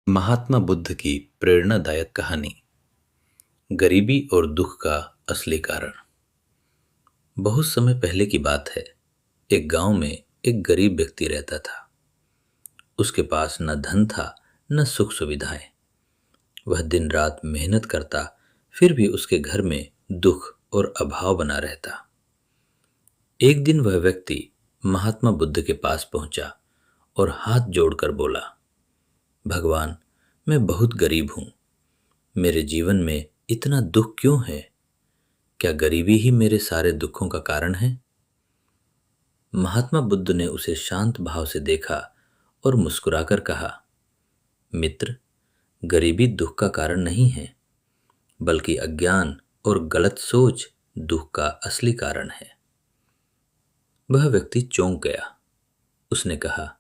महात्मा बुद्ध की प्रेरणादायक कहानी। गरीबी और दुख का असली कारण। बहुत समय पहले की बात है। एक गांव में एक गरीब व्यक्ति रहता था। उसके पास न धन था, न सुख सुविधाएं। वह दिन रात मेहनत करता, फिर भी उसके घर में दुख और अभाव बना रहता। एक दिन वह व्यक्ति महात्मा बुद्ध के पास पहुंचा और हाथ जोड़कर बोला, भगवान, मैं बहुत गरीब हूं। मेरे जीवन में इतना दुख क्यों है? क्या गरीबी ही मेरे सारे दुखों का कारण है? महात्मा बुद्ध ने उसे शांत भाव से देखा और मुस्कुराकर कहा, मित्र, गरीबी दुख का कारण नहीं है, बल्कि अज्ञान और गलत सोच दुख का असली कारण है। वह व्यक्ति चौंक गया। उसने कहा,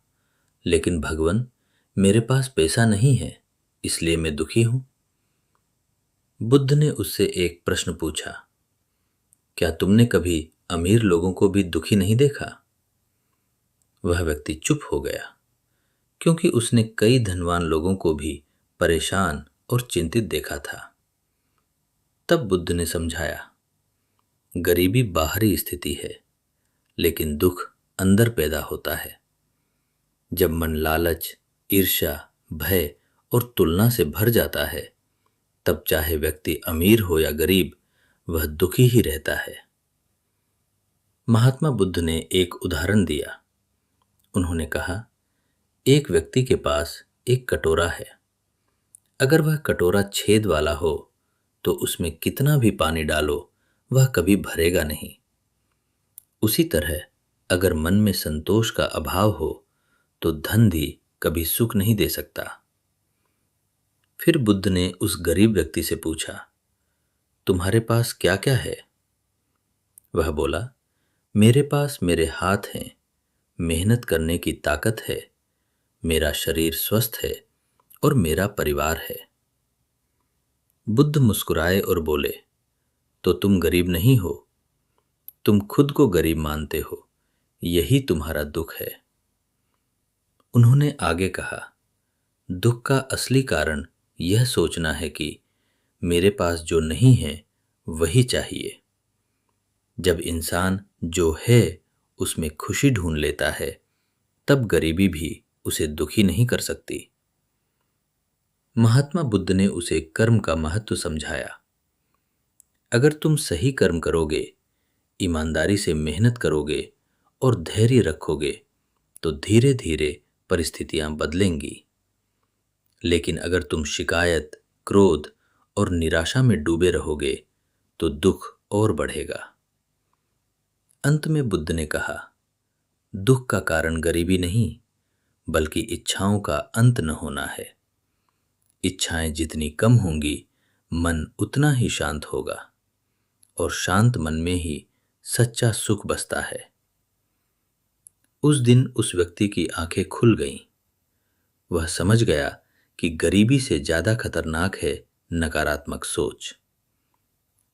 लेकिन भगवान, मेरे पास पैसा नहीं है, इसलिए मैं दुखी हूं। बुद्ध ने उससे एक प्रश्न पूछा, क्या तुमने कभी अमीर लोगों को भी दुखी नहीं देखा? वह व्यक्ति चुप हो गया, क्योंकि उसने कई धनवान लोगों को भी परेशान और चिंतित देखा था। तब बुद्ध ने समझाया, गरीबी बाहरी स्थिति है, लेकिन दुख अंदर पैदा होता है। जब मन लालच, ईर्ष्या, भय और तुलना से भर जाता है, तब चाहे व्यक्ति अमीर हो या गरीब, वह दुखी ही रहता है। महात्मा बुद्ध ने एक उदाहरण दिया। उन्होंने कहा, एक व्यक्ति के पास एक कटोरा है। अगर वह कटोरा छेद वाला हो तो उसमें कितना भी पानी डालो, वह कभी भरेगा नहीं। उसी तरह अगर मन में संतोष का अभाव हो तो धन भी कभी सुख नहीं दे सकता। फिर बुद्ध ने उस गरीब व्यक्ति से पूछा, तुम्हारे पास क्या क्या है? वह बोला, मेरे पास मेरे हाथ हैं, मेहनत करने की ताकत है, मेरा शरीर स्वस्थ है और मेरा परिवार है। बुद्ध मुस्कुराए और बोले, तो तुम गरीब नहीं हो, तुम खुद को गरीब मानते हो, यही तुम्हारा दुख है। उन्होंने आगे कहा, दुख का असली कारण यह सोचना है कि मेरे पास जो नहीं है वही चाहिए। जब इंसान जो है उसमें खुशी ढूंढ लेता है, तब गरीबी भी उसे दुखी नहीं कर सकती। महात्मा बुद्ध ने उसे कर्म का महत्व समझाया। अगर तुम सही कर्म करोगे, ईमानदारी से मेहनत करोगे और धैर्य रखोगे, तो धीरे धीरे परिस्थितियां बदलेंगी। लेकिन अगर तुम शिकायत, क्रोध और निराशा में डूबे रहोगे, तो दुख और बढ़ेगा। अंत में बुद्ध ने कहा, दुख का कारण गरीबी नहीं, बल्कि इच्छाओं का अंत न होना है। इच्छाएं जितनी कम होंगी, मन उतना ही शांत होगा, और शांत मन में ही सच्चा सुख बसता है। उस दिन उस व्यक्ति की आंखें खुल गईं। वह समझ गया कि गरीबी से ज्यादा खतरनाक है नकारात्मक सोच।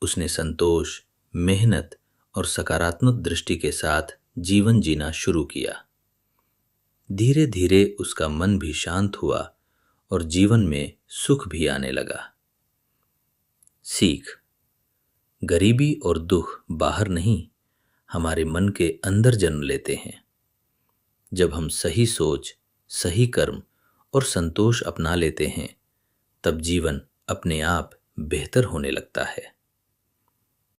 उसने संतोष, मेहनत और सकारात्मक दृष्टि के साथ जीवन जीना शुरू किया। धीरे धीरे उसका मन भी शांत हुआ और जीवन में सुख भी आने लगा। सीख, गरीबी और दुख बाहर नहीं, हमारे मन के अंदर जन्म लेते हैं। जब हम सही सोच, सही कर्म और संतोष अपना लेते हैं, तब जीवन अपने आप बेहतर होने लगता है।